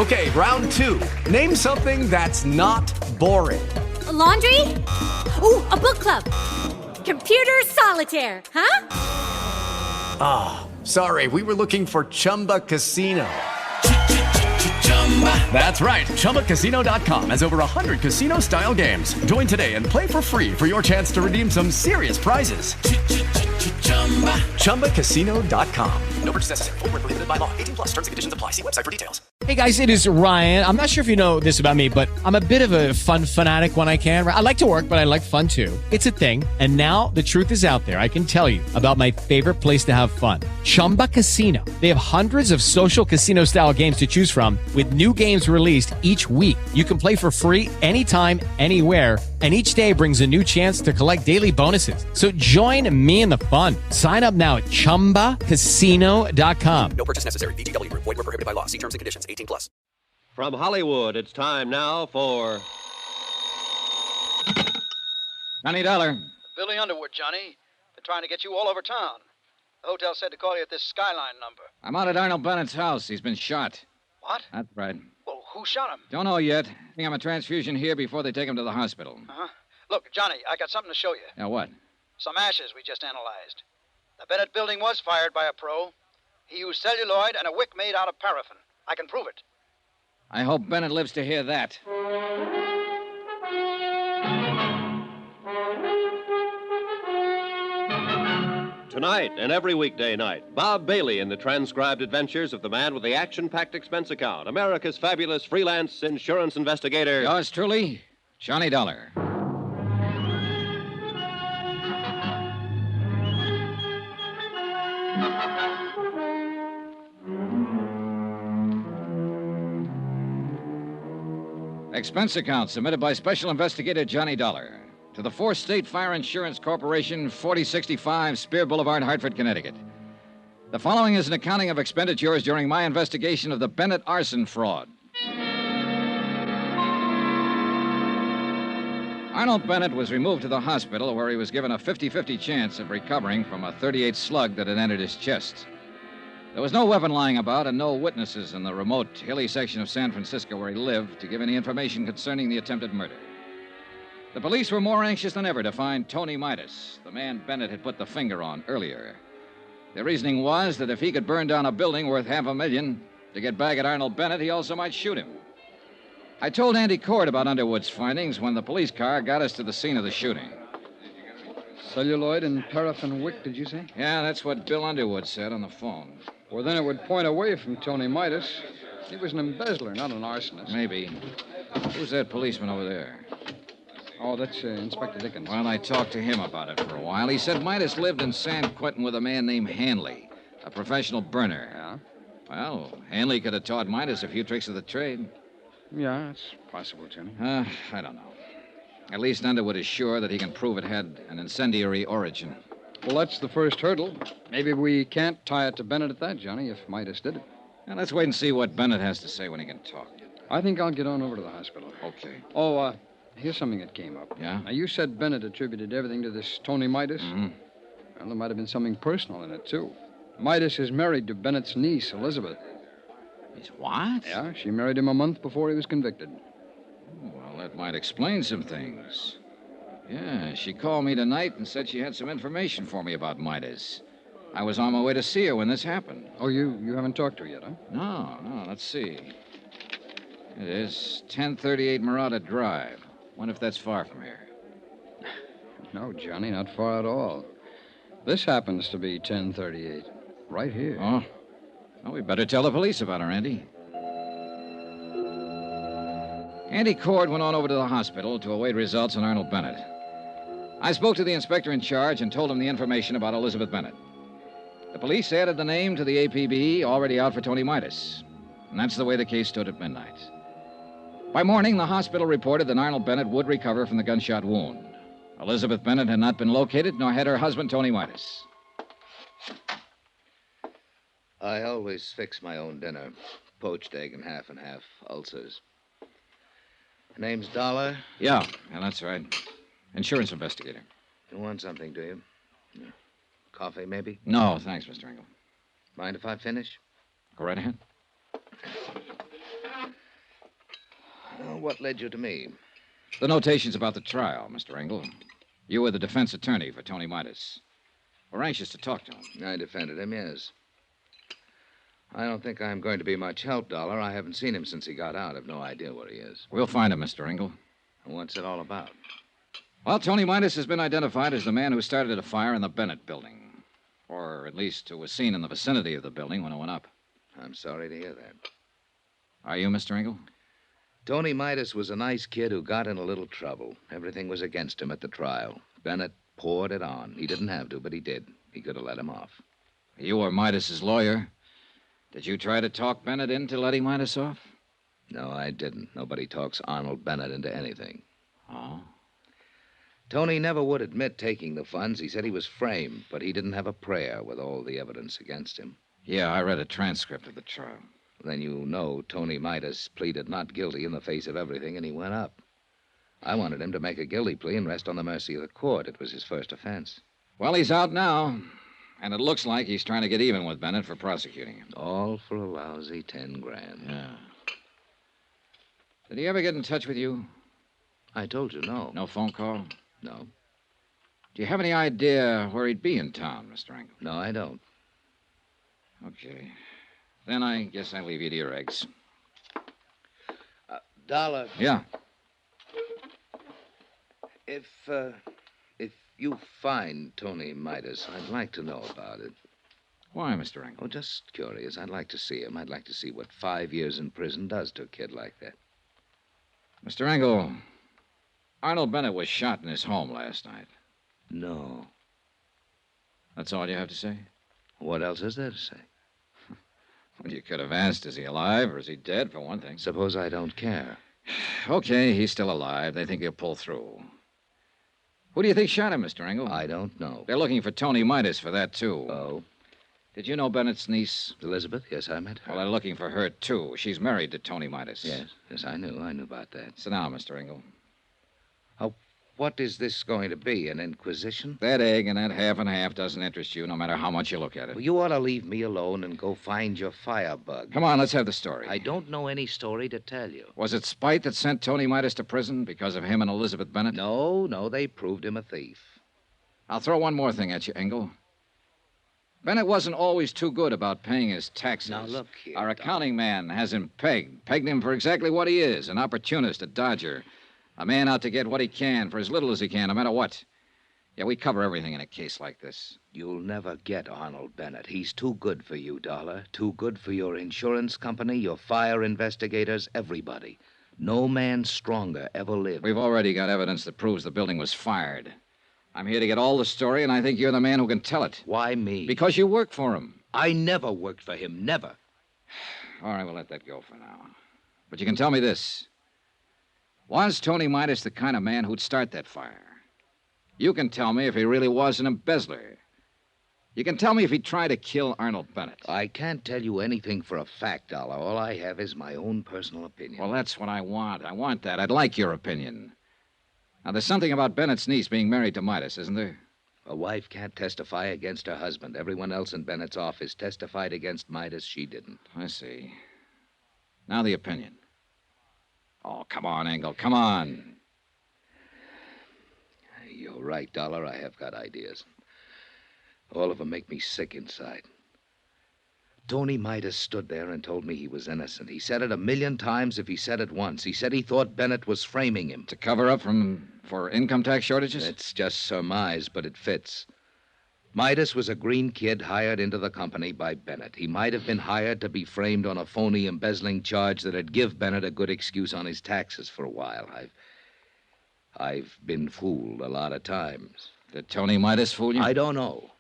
Okay, round 2. Name something that's not boring. A laundry? Ooh, a book club. Computer solitaire, huh? Ah, sorry, we were looking for Chumba Casino. That's right. ChumbaCasino.com has over 100 casino-style games. Join today and play for free for your chance to redeem some serious prizes. ChumbaCasino.com. No purchase necessary. Void where prohibited by law. 18 plus. Terms and conditions apply. See website for details. Hey guys, it is Ryan. I'm not sure if you know this about me, but I'm a bit of a fun fanatic when I can. I like to work, but I like fun too. It's a thing. And now the truth is out there. I can tell you about my favorite place to have fun. Chumba Casino. They have hundreds of social casino style games to choose from with new games released each week. You can play for free anytime, anywhere. And each day brings a new chance to collect daily bonuses. So join me in the fun. Sign up now at ChumbaCasino.com. No purchase necessary. VGW. Void where prohibited by law. See terms and conditions. 18 plus. From Hollywood, it's time now for... $20. Billy Underwood, Johnny. They're trying to get you all over town. The hotel said to call you at this Skyline number. I'm out at Arnold Bennet's house. He's been shot. What? That's right. Well, who shot him? Don't know yet. I think I'm a transfusion here before they take him to the hospital. Uh-huh. Look, Johnny, I got something to show you. Yeah, what? Some ashes we just analyzed. The Bennet building was fired by a pro. He used celluloid and a wick made out of paraffin. I can prove it. I hope Bennet lives to hear that. Tonight and every weekday night, Bob Bailey in the transcribed adventures of the man with the action-packed expense account, America's fabulous freelance insurance investigator. Yours truly, Johnny Dollar. Expense account submitted by Special Investigator Johnny Dollar to the 4th State Fire Insurance Corporation, 4065 Spear Boulevard, Hartford, Connecticut. The following is an accounting of expenditures during my investigation of the Bennet arson fraud. Arnold Bennet was removed to the hospital where he was given a 50-50 chance of recovering from a .38 slug that had entered his chest. There was no weapon lying about and no witnesses in the remote, hilly section of San Francisco where he lived to give any information concerning the attempted murder. The police were more anxious than ever to find Tony Midas, the man Bennet had put the finger on earlier. Their reasoning was that if he could burn down a building worth $500,000 to get back at Arnold Bennet, he also might shoot him. I told Andy Cord about Underwood's findings when the police car got us to the scene of the shooting. Celluloid and paraffin wick, did you say? Yeah, that's what Bill Underwood said on the phone. Well, then it would point away from Tony Midas. He was an embezzler, not an arsonist. Maybe. Who's that policeman over there? Oh, that's Inspector Dickens. Well, I talked to him about it for a while. He said Midas lived in San Quentin with a man named Hanley, a professional burner. Yeah? Well, Hanley could have taught Midas a few tricks of the trade. Yeah, it's possible, Johnny. I don't know. At least Underwood is sure that he can prove it had an incendiary origin. Well, that's the first hurdle. Maybe we can't tie it to Bennet at that, Johnny, if Midas did it. Now, let's wait and see what Bennet has to say when he can talk. I think I'll get on over to the hospital. Okay. Oh, here's something that came up. Yeah? Now, you said Bennet attributed everything to this Tony Midas. Mm-hmm. Well, there might have been something personal in it, too. Midas is married to Bennett's niece, Elizabeth. He's what? Yeah, she married him a month before he was convicted. Well, that might explain some things. Yeah, she called me tonight and said she had some information for me about Midas. I was on my way to see her when this happened. Oh, you haven't talked to her yet, huh? No, let's see. It is 1038 Murata Drive. Wonder if that's far from here. No, Johnny, not far at all. This happens to be 1038. Right here. Oh? Well, we better tell the police about her, Andy. Andy Cord went on over to the hospital to await results on Arnold Bennet. I spoke to the inspector in charge and told him the information about Elizabeth Bennet. The police added the name to the APB already out for Tony Midas. And that's the way the case stood at midnight. By morning, the hospital reported that Arnold Bennet would recover from the gunshot wound. Elizabeth Bennet had not been located, nor had her husband, Tony Midas. I always fix my own dinner. Poached egg and half, ulcers. Name's Dollar? Yeah, that's right. Insurance investigator. You want something, do you? Coffee, maybe? No, thanks, Mr. Engel. Mind if I finish? Go right ahead. what led you to me? The notations about the trial, Mr. Engel. You were the defense attorney for Tony Midas. We're anxious to talk to him. I defended him, yes. I don't think I'm going to be much help, Dollar. I haven't seen him since he got out. I've no idea where he is. We'll find him, Mr. Engel. What's it all about? Well, Tony Midas has been identified as the man who started a fire in the Bennet building. Or at least who was seen in the vicinity of the building when it went up. I'm sorry to hear that. Are you, Mr. Engel? Tony Midas was a nice kid who got in a little trouble. Everything was against him at the trial. Bennet poured it on. He didn't have to, but he did. He could have let him off. You were Midas's lawyer. Did you try to talk Bennet into letting Midas off? No, I didn't. Nobody talks Arnold Bennet into anything. Oh? Tony never would admit taking the funds. He said he was framed, but he didn't have a prayer with all the evidence against him. Yeah, I read a transcript of the trial. Then you know Tony Midas pleaded not guilty in the face of everything, and he went up. I wanted him to make a guilty plea and rest on the mercy of the court. It was his first offense. Well, he's out now. And it looks like he's trying to get even with Bennet for prosecuting him. All for a lousy 10 grand. Yeah. Did he ever get in touch with you? I told you, no. No phone call? No. Do you have any idea where he'd be in town, Mr. Engel? No, I don't. Okay. Then I guess I'll leave you to your eggs. Dollar. Yeah. If you find Tony Midas, I'd like to know about it. Why, Mr. Engel? Oh, just curious. I'd like to see him. I'd like to see what 5 years in prison does to a kid like that. Mr. Engel, Arnold Bennet was shot in his home last night. No. That's all you have to say? What else is there to say? Well, you could have asked, is he alive or is he dead, for one thing? Suppose I don't care. Okay, he's still alive. They think he'll pull through. Who do you think shot him, Mr. Engel? I don't know. They're looking for Tony Midas for that, too. Oh? Did you know Bennett's niece? Elizabeth? Yes, I met her. Well, they're looking for her, too. She's married to Tony Midas. Yes, I knew. I knew about that. Sit down, Mr. Engel. What is this going to be, an inquisition? That egg and that half and half doesn't interest you, no matter how much you look at it. Well, you ought to leave me alone and go find your firebug. Come on, let's have the story. I don't know any story to tell you. Was it spite that sent Tony Midas to prison because of him and Elizabeth Bennet? No, they proved him a thief. I'll throw one more thing at you, Engel. Bennet wasn't always too good about paying his taxes. Now, look here, Our accounting man has him pegged him for exactly what he is, an opportunist, a dodger, a man out to get what he can for as little as he can, no matter what. Yeah, we cover everything in a case like this. You'll never get Arnold Bennet. He's too good for you, Dollar. Too good for your insurance company, your fire investigators, everybody. No man stronger ever lived. We've already got evidence that proves the building was fired. I'm here to get all the story, and I think you're the man who can tell it. Why me? Because you work for him. I never worked for him, never. All right, we'll let that go for now. But you can tell me this. Was Tony Midas the kind of man who'd start that fire? You can tell me if he really was an embezzler. You can tell me if he tried to kill Arnold Bennet. I can't tell you anything for a fact, Dollar. All I have is my own personal opinion. Well, that's what I want. I want that. I'd like your opinion. Now, there's something about Bennett's niece being married to Midas, isn't there? A wife can't testify against her husband. Everyone else in Bennett's office testified against Midas. She didn't. I see. Now the opinion. Oh, come on, Engel. Come on. You're right, Dollar. I have got ideas. All of them make me sick inside. Tony Midas stood there and told me he was innocent. He said it 1,000,000 times if he said it once. He said he thought Bennet was framing him. To cover up for income tax shortages? It's just surmise, but it fits. Midas was a green kid hired into the company by Bennet. He might have been hired to be framed on a phony embezzling charge that'd give Bennet a good excuse on his taxes for a while. I've been fooled a lot of times. Did Tony Midas fool you? I don't know.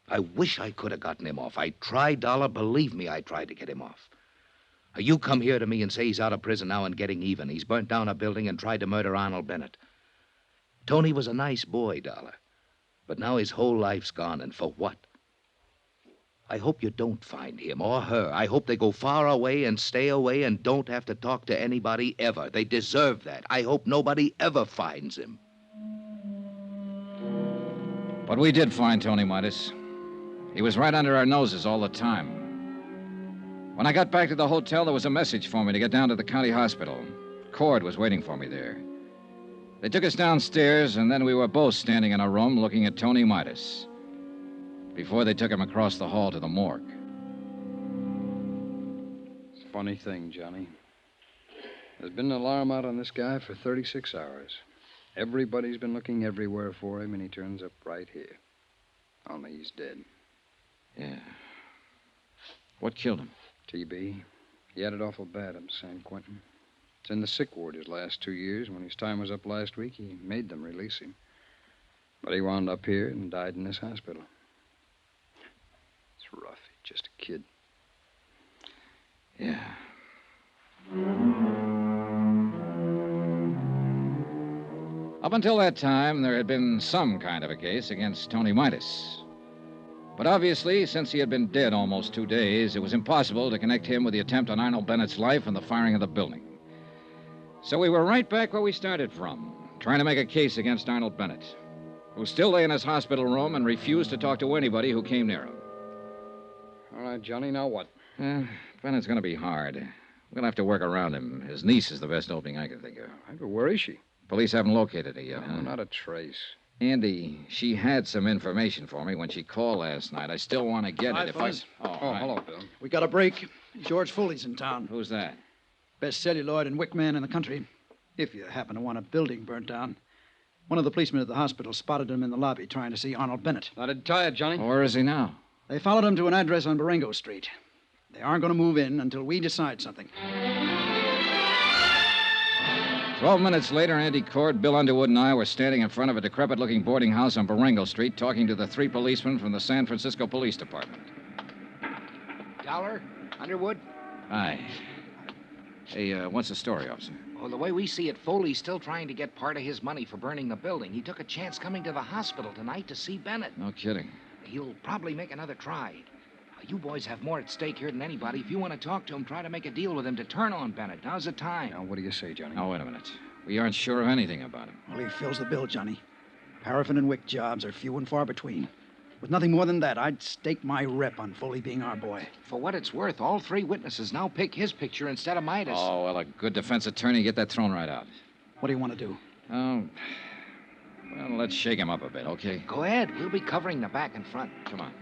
I wish I could have gotten him off. I tried, Dollar. Believe me, I tried to get him off. You come here to me and say he's out of prison now and getting even. He's burnt down a building and tried to murder Arnold Bennet. Tony was a nice boy, Dollar. But now his whole life's gone, and for what? I hope you don't find him or her. I hope they go far away and stay away and don't have to talk to anybody ever. They deserve that. I hope nobody ever finds him. But we did find Tony Midas. He was right under our noses all the time. When I got back to the hotel, there was a message for me to get down to the county hospital. Cord was waiting for me there. They took us downstairs, and then we were both standing in a room looking at Tony Midas before they took him across the hall to the morgue. It's a funny thing, Johnny. There's been an alarm out on this guy for 36 hours. Everybody's been looking everywhere for him, and he turns up right here. Only he's dead. Yeah. What killed him? TB. He had it awful bad up in San Quentin. It's in the sick ward his last 2 years. When his time was up last week, he made them release him. But he wound up here and died in this hospital. It's rough. He's just a kid. Yeah. Up until that time, there had been some kind of a case against Tony Midas. But obviously, since he had been dead almost 2 days, it was impossible to connect him with the attempt on Arnold Bennett's life and the firing of the building. So we were right back where we started from, trying to make a case against Arnold Bennet, who still lay in his hospital room and refused to talk to anybody who came near him. All right, Johnny, now what? Bennett's going to be hard. We'll have to work around him. His niece is the best opening I can think of. Where is she? Police haven't located her yet, huh? Not a trace. Andy, she had some information for me when she called last night. I still want to get it if I... Oh, hello, Bill. We got a break. George Foley's in town. Who's that? Best celluloid and wick man in the country. If you happen to want a building burnt down. One of the policemen at the hospital spotted him in the lobby trying to see Arnold Bennet. That'd tie it, Johnny. Where is he now? They followed him to an address on Baringo Street. They aren't going to move in until we decide something. 12 minutes later, Andy Cord, Bill Underwood, and I were standing in front of a decrepit-looking boarding house on Baringo Street talking to the 3 policemen from the San Francisco Police Department. Dollar? Underwood? Hi. Hey, what's the story, officer? Well, the way we see it, Foley's still trying to get part of his money for burning the building. He took a chance coming to the hospital tonight to see Bennet. No kidding. He'll probably make another try. You boys have more at stake here than anybody. If you want to talk to him, try to make a deal with him to turn on Bennet. Now's the time. Now, what do you say, Johnny? Now, wait a minute. We aren't sure of anything about him. Well, he fills the bill, Johnny. Paraffin and wick jobs are few and far between. With nothing more than that, I'd stake my rep on Foley being our boy. For what it's worth, all 3 witnesses now pick his picture instead of Midas. Oh, well, a good defense attorney, get that thrown right out. What do you want to do? Oh, well, let's shake him up a bit, okay? Go ahead. We'll be covering the back and front. Come on.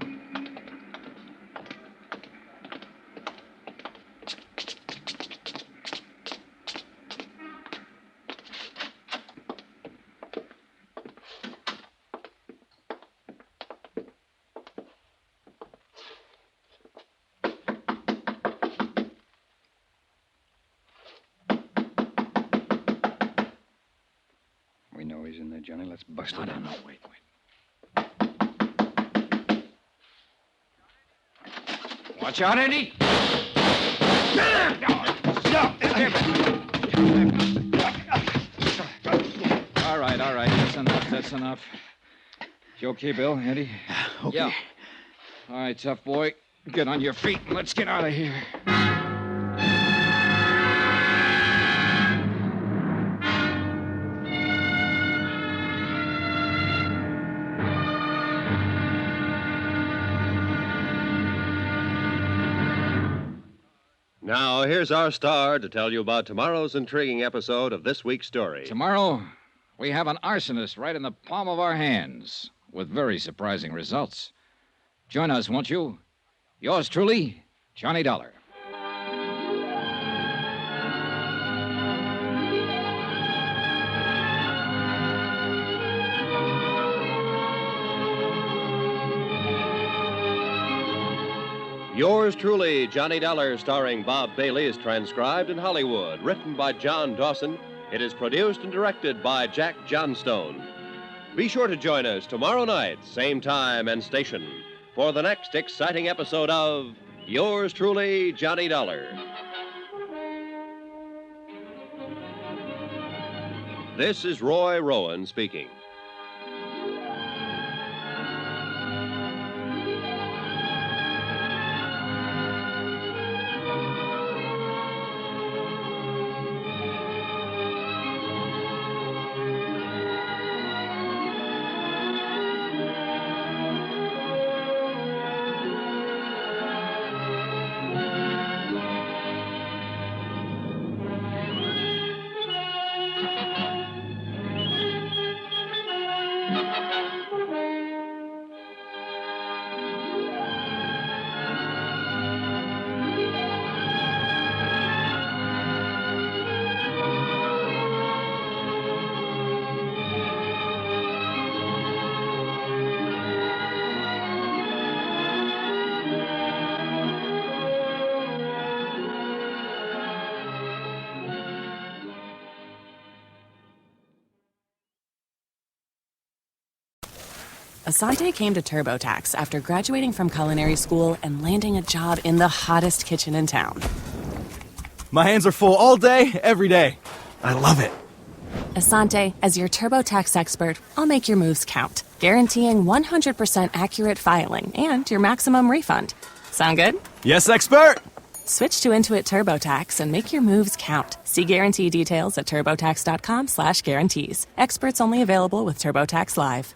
We know he's in there, Johnny. Let's bust it in. No, wait. Watch out, Andy! All right. That's enough. You okay, Bill, Andy? Okay. Yeah. All right, tough boy. Get on your feet and let's get out of here. Now, here's our star to tell you about tomorrow's intriguing episode of this week's story. Tomorrow, we have an arsonist right in the palm of our hands with very surprising results. Join us, won't you? Yours truly, Johnny Dollar. Yours truly, Johnny Dollar, starring Bob Bailey, is transcribed in Hollywood. Written by John Dawson. It is produced and directed by Jack Johnstone. Be sure to join us tomorrow night, same time and station, for the next exciting episode of Yours truly, Johnny Dollar. This is Roy Rowan speaking. Asante came to TurboTax after graduating from culinary school and landing a job in the hottest kitchen in town. My hands are full all day, every day. I love it. Asante, as your TurboTax expert, I'll make your moves count, guaranteeing 100% accurate filing and your maximum refund. Sound good? Yes, expert! Switch to Intuit TurboTax and make your moves count. See guarantee details at turbotax.com/guarantees. Experts only available with TurboTax Live.